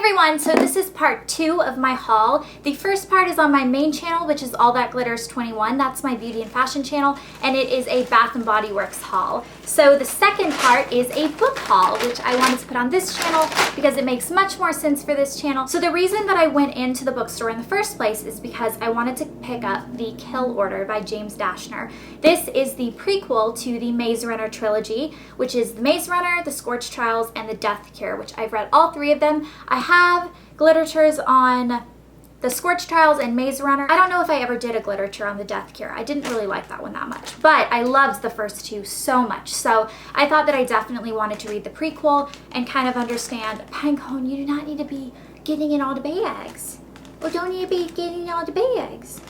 everyone, so this is part 2 of my haul. The first part is on my main channel, which is All That Glitters 21. That's my beauty and fashion channel, and it is a Bath & Body Works haul. So the second part is a book haul, which I wanted to put on this channel because it makes much more sense for this channel. So the reason that I went into the bookstore in the first place is because I wanted to pick up The Kill Order by James Dashner. This is the prequel to the Maze Runner trilogy, which is The Maze Runner, The Scorched Trials, and The Death Cure, which I've read all 3 of them. I have glitteratures on The Scorched Trials and Maze Runner. I don't know if I ever did a gliterature on The Death Cure. I didn't really like that one that much, but I loved the first 2 so much. So I thought that I definitely wanted to read the prequel and kind of understand, Pinecone, you do not need to be getting in all the bags. Or don't need to be getting in all the bags.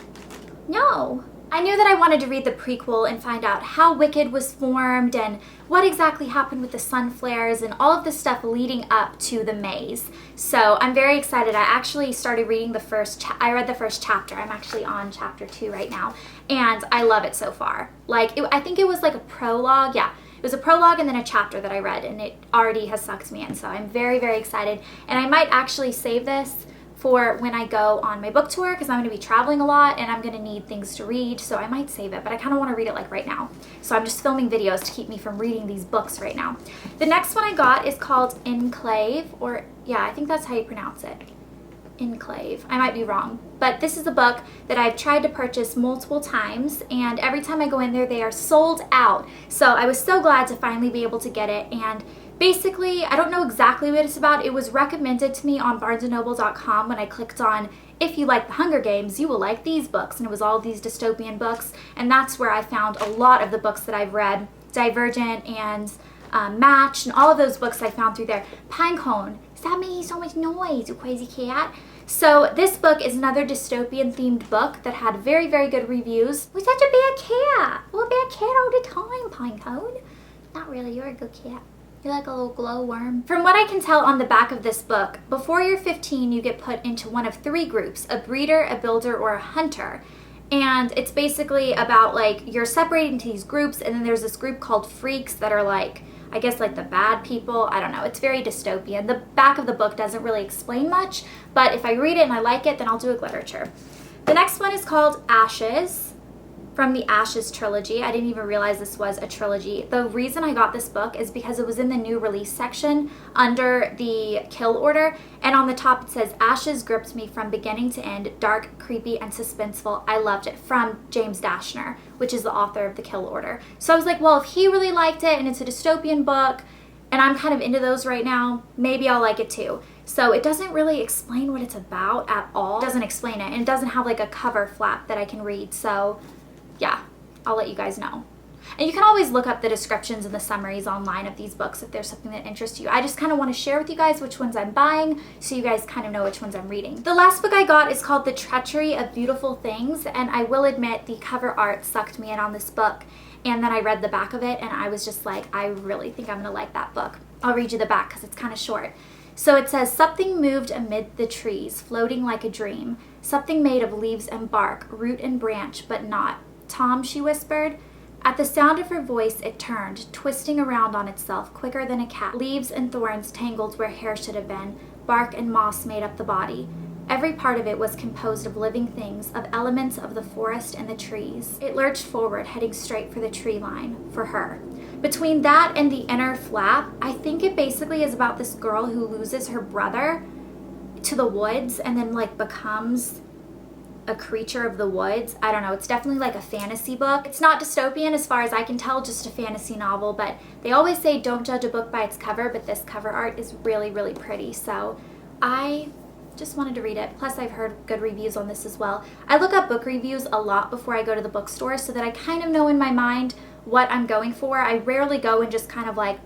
No. I knew that I wanted to read the prequel and find out how Wicked was formed and what exactly happened with the sun flares and all of the stuff leading up to the maze. So I'm very excited. I actually started reading I read the first chapter. I'm actually on chapter 2 right now, and I love it so far. I think it was like a prologue. Yeah, it was a prologue and then a chapter that I read, and it already has sucked me in. So I'm very, very excited, and I might actually save this for when I go on my book tour, because I'm going to be traveling a lot and I'm going to need things to read, so I might save it, but I kind of want to read it like right now. So I'm just filming videos to keep me from reading these books right now. The next one I got is called Enclave, or yeah, I think that's how you pronounce it. Enclave. I might be wrong, but this is a book that I've tried to purchase multiple times, and every time I go in there, they are sold out. So I was so glad to finally be able to get it, and basically, I don't know exactly what it's about. It was recommended to me on barnesandnoble.com when I clicked on, if you like the Hunger Games, you will like these books. And it was all these dystopian books. And that's where I found a lot of the books that I've read. Divergent and Match, and all of those books I found through there. Pinecone, stop making so much noise, you crazy cat. So this book is another dystopian themed book that had very, very good reviews. We're such a bad cat. We're a bad cat all the time, Pinecone. Not really, you're a good cat. You're like a little glowworm. From what I can tell on the back of this book, before you're 15, you get put into one of 3 groups: a breeder, a builder, or a hunter. And it's basically about, like, you're separated into these groups, and then there's this group called freaks that are like, I guess, like the bad people. I don't know. It's very dystopian. The back of the book doesn't really explain much, but if I read it and I like it, then I'll do a gliterature. The next one is called Ashes, from the Ashes trilogy. I didn't even realize this was a trilogy. The reason I got this book is because it was in the new release section under the Kill Order, and on the top it says, Ashes gripped me from beginning to end, dark, creepy, and suspenseful. I loved it, from James Dashner, which is the author of the Kill Order. So I was like, well, if he really liked it and it's a dystopian book, and I'm kind of into those right now, maybe I'll like it too. So it doesn't really explain what it's about at all. It doesn't explain it, and it doesn't have like a cover flap that I can read, so yeah, I'll let you guys know. And you can always look up the descriptions and the summaries online of these books if there's something that interests you. I just kind of want to share with you guys which ones I'm buying, so you guys kind of know which ones I'm reading. The last book I got is called The Treachery of Beautiful Things, and I will admit the cover art sucked me in on this book. And then I read the back of it, and I was just like, I really think I'm going to like that book. I'll read you the back because it's kind of short. So it says, something moved amid the trees, floating like a dream. Something made of leaves and bark, root and branch, but not. Tom, she whispered. At the sound of her voice, it turned, twisting around on itself quicker than a cat. Leaves and thorns tangled where hair should have been. Bark and moss made up the body. Every part of it was composed of living things, of elements of the forest and the trees. It lurched forward, heading straight for the tree line, for her. Between that and the inner flap, I think it basically is about this girl who loses her brother to the woods and then, like, becomes a creature of the woods. I don't know. It's definitely like a fantasy book. It's not dystopian as far as I can tell, just a fantasy novel, but they always say don't judge a book by its cover, but this cover art is really, really pretty. So I just wanted to read it. Plus, I've heard good reviews on this as well. I look up book reviews a lot before I go to the bookstore so that I kind of know in my mind what I'm going for. I rarely go and just kind of like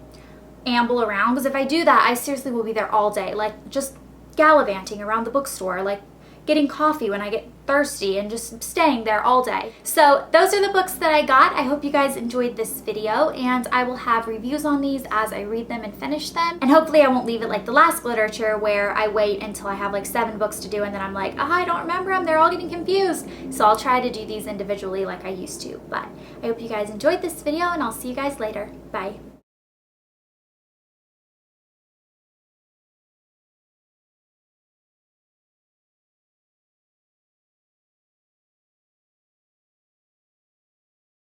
amble around, because if I do that, I seriously will be there all day, like just gallivanting around the bookstore, like getting coffee when I get thirsty and just staying there all day. So those are the books that I got. I hope you guys enjoyed this video, and I will have reviews on these as I read them and finish them. And hopefully I won't leave it like the last literature where I wait until I have like 7 books to do and then I'm like, I don't remember them, they're all getting confused. So I'll try to do these individually like I used to. But I hope you guys enjoyed this video, and I'll see you guys later. Bye.